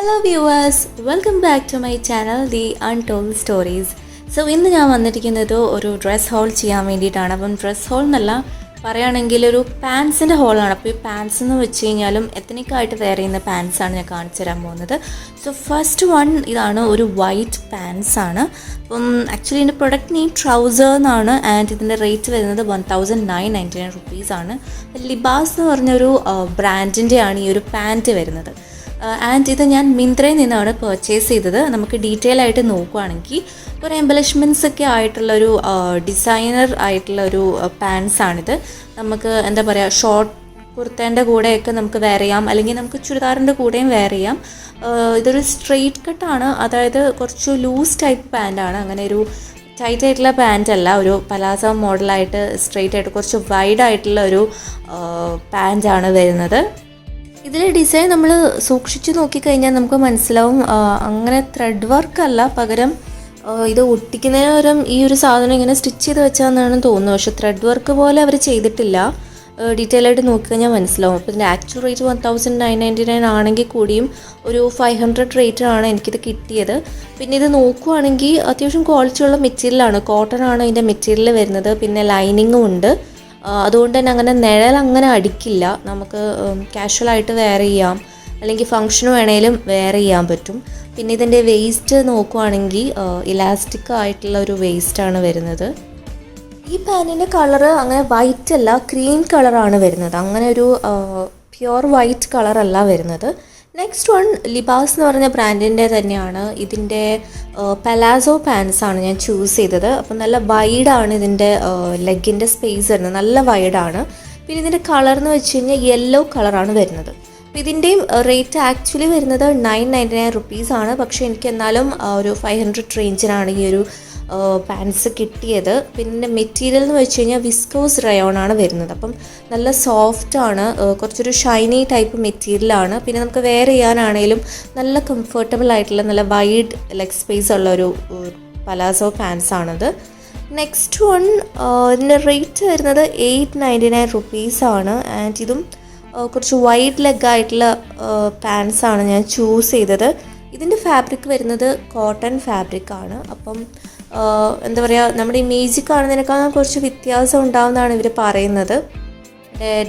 Hello viewers, welcome back to my channel The Untold Stories. So ഇന്ന് ഞാൻ വന്നിരിക്കുന്നത് ഒരു ഡ്രസ് ഹോൾ ചെയ്യാൻ വേണ്ടിയിട്ടാണ്. അപ്പം ഡ്രസ് ഹോൾ എന്നല്ല പറയുകയാണെങ്കിൽ ഒരു പാൻസിൻ്റെ ഹോളാണ്. അപ്പോൾ ഈ പാൻസ് എന്ന് വെച്ച് കഴിഞ്ഞാലും എത്തനിക്കായിട്ട് വെയർ ചെയ്യുന്ന പാൻസാണ് ഞാൻ കാണിച്ചു തരാൻ പോകുന്നത്. സോ ഫസ്റ്റ് വൺ ഇതാണ്, ഒരു വൈറ്റ് പാൻസ് ആണ്. അപ്പം ആക്ച്വലി ഇതിൻ്റെ പ്രൊഡക്റ്റ് നെയിം ട്രൗസർ എന്നാണ്. ആൻഡ് ഇതിൻ്റെ റേറ്റ് വരുന്നത് 1999 റുപ്പീസാണ്. ലിബാസ് എന്ന് പറഞ്ഞൊരു ബ്രാൻഡിൻ്റെയാണ് ഈ ഒരു പാൻറ്റ് വരുന്നത്. ആൻഡ് ഇത് ഞാൻ മിന്ത്രയിൽ നിന്നാണ് പർച്ചേസ് ചെയ്തത്. നമുക്ക് ഡീറ്റെയിൽ ആയിട്ട് നോക്കുകയാണെങ്കിൽ ഒരു എംബലിഷ്മെൻറ്റ്സ് ഒക്കെ ആയിട്ടുള്ളൊരു ഡിസൈനർ ആയിട്ടുള്ളൊരു പാൻസാണിത്. നമുക്ക് എന്താ പറയുക, ഷോർട്ട് കുർത്തേൻ്റെ കൂടെയൊക്കെ നമുക്ക് വെയർ ചെയ്യാം, അല്ലെങ്കിൽ നമുക്ക് ചുരിദാറിൻ്റെ കൂടെയും വെയർ ചെയ്യാം. ഇതൊരു സ്ട്രെയിറ്റ് കട്ടാണ്, അതായത് കുറച്ച് ലൂസ് ടൈപ്പ് പാൻറ്റാണ്. അങ്ങനെ ഒരു ടൈറ്റ് ആയിട്ടുള്ള പാൻറ്റ് അല്ല, ഒരു പലാസോ മോഡലായിട്ട് സ്ട്രെയിറ്റ് ആയിട്ട് കുറച്ച് വൈഡ് ആയിട്ടുള്ള ഒരു പാൻറ്റാണ് വരുന്നത്. ഇതിലെ ഡിസൈൻ നമ്മൾ സൂക്ഷിച്ച് നോക്കിക്കഴിഞ്ഞാൽ നമുക്ക് മനസ്സിലാവും, അങ്ങനെ ത്രെഡ് വർക്കല്ല, പകരം ഇത് ഒട്ടിക്കുന്നതിന് പകരം ഈ ഒരു സാധനം ഇങ്ങനെ സ്റ്റിച്ച് ചെയ്ത് വെച്ചാന്നാണ് തോന്നുന്നത്. പക്ഷേ ത്രെഡ് വർക്ക് പോലെ അവർ ചെയ്തിട്ടില്ല. ഡീറ്റെയിൽ ആയിട്ട് നോക്കിക്കഴിഞ്ഞാൽ മനസ്സിലാവും. അപ്പോൾ ഇതിൻ്റെ ആക്ച്വൽ റേറ്റ് 1999 ആണെങ്കിൽ കൂടിയും ഒരു 500 റേറ്റാണ് എനിക്കിത് കിട്ടിയത്. പിന്നെ ഇത് നോക്കുവാണെങ്കിൽ അത്യാവശ്യം ക്വാളിറ്റിയുള്ള മെറ്റീരിയലാണ്, കോട്ടൺ ആണ് ഇതിൻ്റെ മെറ്റീരിയൽ വരുന്നത്. പിന്നെ ലൈനിങ്ങും ഉണ്ട്. അതുകൊണ്ട് തന്നെ അങ്ങനെ നിഴൽ അങ്ങനെ അടിക്കില്ല. നമുക്ക് കാഷ്വലായിട്ട് വെയർ ചെയ്യാം, അല്ലെങ്കിൽ ഫങ്ഷന് വേണേലും വെയർ ചെയ്യാൻ പറ്റും. പിന്നെ ഇതിൻ്റെ വേസ്റ്റ് നോക്കുവാണെങ്കിൽ ഇലാസ്റ്റിക് ആയിട്ടുള്ള ഒരു വേസ്റ്റാണ് വരുന്നത്. ഈ പാൻറ്റിൻ്റെ കളറ് അങ്ങനെ വൈറ്റ് അല്ല, ക്രീം കളറാണ് വരുന്നത്. അങ്ങനെ ഒരു പ്യുവർ വൈറ്റ് കളറല്ല വരുന്നത്. നെക്സ്റ്റ് വൺ ലിബാസ് എന്ന് പറഞ്ഞ ബ്രാൻഡിൻ്റെ തന്നെയാണ്. ഇതിൻ്റെ പലാസോ പാൻസാണ് ഞാൻ ചൂസ് ചെയ്തത്. അപ്പം നല്ല വൈഡാണ് ഇതിൻ്റെ ലെഗിൻ്റെ സ്പേസ് വരുന്നത്, നല്ല വൈഡാണ്. പിന്നെ ഇതിൻ്റെ കളർ എന്ന് വെച്ച് കഴിഞ്ഞാൽ യെല്ലോ കളറാണ് വരുന്നത്. അപ്പോൾ ഇതിൻ്റെയും റേറ്റ് ആക്ച്വലി വരുന്നത് 999 റുപ്പീസാണ്. പക്ഷേ എനിക്ക് എന്നാലും ഒരു 500 റേഞ്ചിനാണ് ഈ ഒരു പാൻസ് കിട്ടിയത്. പിന്നെ മെറ്റീരിയൽ എന്ന് വെച്ച് കഴിഞ്ഞാൽ വിസ്കോസ് റയോൺ ആണ് വരുന്നത്. അപ്പം നല്ല സോഫ്റ്റാണ്, കുറച്ചൊരു ഷൈനി ടൈപ്പ് മെറ്റീരിയലാണ്. പിന്നെ നമുക്ക് വെയർ ചെയ്യാനാണെങ്കിലും നല്ല കംഫർട്ടബിൾ ആയിട്ടുള്ള നല്ല വൈഡ് ലെഗ് സ്പേസ് ഉള്ള ഒരു പലാസോ പാൻസാണിത്. നെക്സ്റ്റ് വൺ ഇതിൻ്റെ റേറ്റ് വരുന്നത് 899 റുപ്പീസാണ്. ആൻഡ് ഇതും കുറച്ച് വൈഡ് ലെഗ് ആയിട്ടുള്ള പാൻസാണ് ഞാൻ ചൂസ് ചെയ്തത്. ഇതിൻ്റെ ഫാബ്രിക് വരുന്നത് കോട്ടൺ ഫാബ്രിക്കാണ്. അപ്പം എന്താ പറയുക, നമ്മുടെ ഇമേജിൽ കാണുന്നതിനേക്കാളും കുറച്ച് വ്യത്യാസം ഉണ്ടാവുമെന്നാണ് ഇവർ പറയുന്നത്.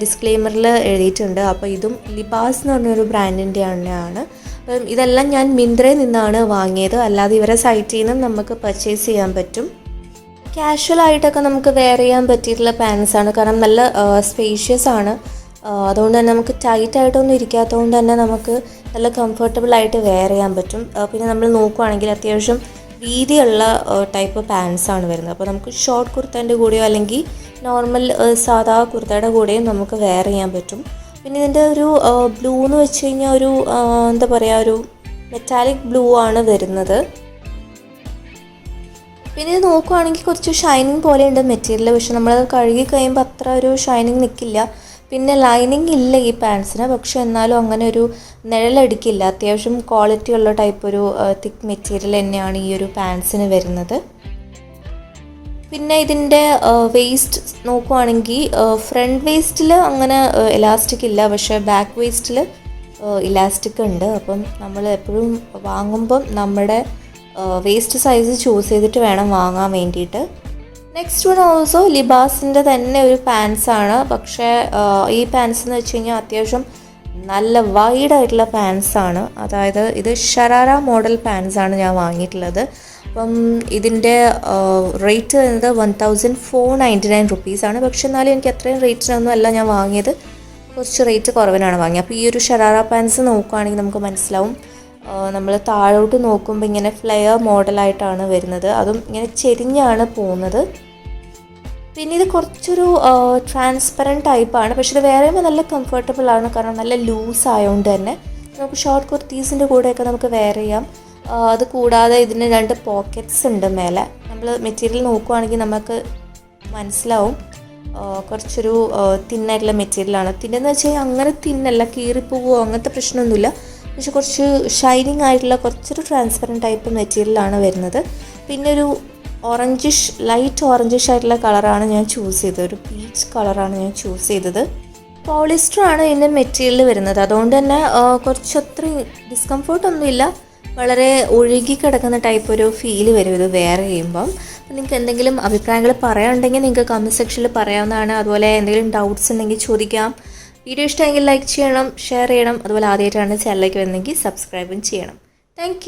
ഡിസ്ക്ലെയിമറിൽ എഴുതിയിട്ടുണ്ട്. അപ്പോൾ ഇതും ലിബാസ് എന്ന് പറഞ്ഞൊരു ബ്രാൻഡിൻ്റെ തന്നെയാണ്. അപ്പം ഇതെല്ലാം ഞാൻ മിന്ത്രയിൽ നിന്നാണ് വാങ്ങിയത്, അല്ലാതെ ഇവരെ സൈറ്റിൽ നിന്നും നമുക്ക് പർച്ചേസ് ചെയ്യാൻ പറ്റും. കാഷ്വലായിട്ടൊക്കെ നമുക്ക് വെയർ ചെയ്യാൻ പറ്റിയിട്ടുള്ള പാൻസാണ്, കാരണം നല്ല സ്പേഷ്യസ് ആണ്. അതുകൊണ്ട് തന്നെ നമുക്ക് ടൈറ്റായിട്ടൊന്നും ഇരിക്കാത്തതുകൊണ്ട് തന്നെ നമുക്ക് നല്ല കംഫർട്ടബിളായിട്ട് വെയർ ചെയ്യാൻ പറ്റും. പിന്നെ നമ്മൾ നോക്കുവാണെങ്കിൽ അത്യാവശ്യം വീതിയുള്ള ടൈപ്പ് പാൻസാണ് വരുന്നത്. അപ്പോൾ നമുക്ക് ഷോർട്ട് കുർത്തേൻ്റെ കൂടെയോ അല്ലെങ്കിൽ നോർമൽ സാധാ കുർത്തയുടെ കൂടെയും നമുക്ക് വെയർ ചെയ്യാൻ പറ്റും. പിന്നെ ഇതിൻ്റെ ഒരു ബ്ലൂ എന്ന് വെച്ച് കഴിഞ്ഞാൽ ഒരു എന്താ പറയുക, ഒരു മെറ്റാലിക് ബ്ലൂ ആണ് വരുന്നത്. പിന്നെ ഇത് നോക്കുവാണെങ്കിൽ കുറച്ച് ഷൈനിങ് പോലെയുണ്ട് മെറ്റീരിയൽ, പക്ഷെ നമ്മൾ കഴുകി കഴിയുമ്പോൾ അത്ര ഒരു ഷൈനിങ് നിൽക്കില്ല. പിന്നെ ലൈനിങ് ഇല്ല ഈ പാൻസിന്, പക്ഷെ എന്നാലും അങ്ങനെ ഒരു നിഴലടിക്കില്ല. അത്യാവശ്യം ക്വാളിറ്റി ഉള്ള ടൈപ്പ് ഒരു തിക്ക് മെറ്റീരിയൽ തന്നെയാണ് ഈ ഒരു പാൻസിന് വരുന്നത്. പിന്നെ ഇതിൻ്റെ വേസ്റ്റ് നോക്കുവാണെങ്കിൽ ഫ്രണ്ട് വേസ്റ്റിൽ അങ്ങനെ ഇലാസ്റ്റിക് ഇല്ല, പക്ഷേ ബാക്ക് വേസ്റ്റിൽ ഇലാസ്റ്റിക് ഉണ്ട്. അപ്പം നമ്മൾ എപ്പോഴും വാങ്ങുമ്പം നമ്മുടെ വേസ്റ്റ് സൈസ് ചൂസ് ചെയ്തിട്ട് വേണം വാങ്ങാൻ വേണ്ടിയിട്ട്. നെക്സ്റ്റ് വൺ ഓൾസോ ലിബാസിൻ്റെ തന്നെ ഒരു പാൻസാണ്. പക്ഷേ ഈ പാൻസ് എന്ന് വെച്ച് കഴിഞ്ഞാൽ അത്യാവശ്യം നല്ല വൈഡായിട്ടുള്ള പാൻസാണ്. അതായത് ഇത് ഷറാറ മോഡൽ പാൻസാണ് ഞാൻ വാങ്ങിയിട്ടുള്ളത്. അപ്പം ഇതിൻ്റെ റേറ്റ് വരുന്നത് 1499 റുപ്പീസാണ്. പക്ഷെ എന്നാലും എനിക്ക് അത്രയും റേറ്റിനൊന്നും അല്ല ഞാൻ വാങ്ങിയത്, കുറച്ച് റേറ്റ് കുറവിനാണ് വാങ്ങിയത്. അപ്പോൾ ഈ ഒരു ഷറാറ പാൻസ് നോക്കുകയാണെങ്കിൽ നമുക്ക് മനസ്സിലാവും, നമ്മൾ താഴോട്ട് നോക്കുമ്പോൾ ഇങ്ങനെ ഫ്ലെയർ മോഡലായിട്ടാണ് വരുന്നത്, അതും ഇങ്ങനെ ചെരിഞ്ഞാണ് പോകുന്നത്. പിന്നെ ഇത് കുറച്ചൊരു ട്രാൻസ്പെറൻറ്റ് ടൈപ്പാണ്, പക്ഷേ ഇത് വേറെ നല്ല കംഫർട്ടബിൾ ആണ്, കാരണം നല്ല ലൂസ് ആയതുകൊണ്ട് തന്നെ നമുക്ക് ഷോർട്ട് കുർത്തീസിൻ്റെ കൂടെയൊക്കെ നമുക്ക് വെയർ ചെയ്യാം. അത് കൂടാതെ ഇതിന് 2 പോക്കറ്റ്സ് ഉണ്ട് മേലെ. നമ്മൾ മെറ്റീരിയൽ നോക്കുവാണെങ്കിൽ നമുക്ക് മനസ്സിലാവും കുറച്ചൊരു തിന്നായിട്ടുള്ള മെറ്റീരിയലാണ്. തിന്നെന്ന് വെച്ച് കഴിഞ്ഞാൽ അങ്ങനെ തിന്നല്ല, കീറിപ്പോവോ അങ്ങനത്തെ പ്രശ്നമൊന്നുമില്ല, പക്ഷെ കുറച്ച് ഷൈനിങ് ആയിട്ടുള്ള കുറച്ചൊരു ട്രാൻസ്പെറൻറ്റ് ടൈപ്പ് മെറ്റീരിയലാണ് വരുന്നത്. പിന്നെ ഒരു ലൈറ്റ് ഓറഞ്ചിഷ് ആയിട്ടുള്ള കളറാണ് ഞാൻ ചൂസ് ചെയ്തത്, ഒരു പീച്ച് കളറാണ് ഞാൻ ചൂസ് ചെയ്തത്. പോളിസ്റ്റർ ആണ് ഇതിൻ്റെ മെറ്റീരിയൽ വരുന്നത്. അതുകൊണ്ട് തന്നെ കുറച്ചത്ര ഡിസ്കംഫോർട്ടൊന്നുമില്ല. വളരെ ഒഴുകി കിടക്കുന്ന ടൈപ്പ് ഒരു ഫീല് വരും ഇത് വെയർ ചെയ്യുമ്പം. അപ്പം നിങ്ങൾക്ക് എന്തെങ്കിലും അഭിപ്രായങ്ങൾ പറയാനുണ്ടെങ്കിൽ നിങ്ങൾക്ക് കമൻറ്റ് സെക്ഷനിൽ പറയാവുന്നതാണ്. അതുപോലെ എന്തെങ്കിലും ഡൗട്ട്സ് ഉണ്ടെങ്കിൽ ചോദിക്കാം. വീഡിയോ ഇഷ്ടമെങ്കിൽ ലൈക്ക് ചെയ്യണം, ഷെയർ ചെയ്യണം. അതുപോലെ ആദ്യമായിട്ടാണ് ചാനലിലേക്ക് വരുന്നെങ്കിൽ സബ്സ്ക്രൈബും ചെയ്യണം. താങ്ക്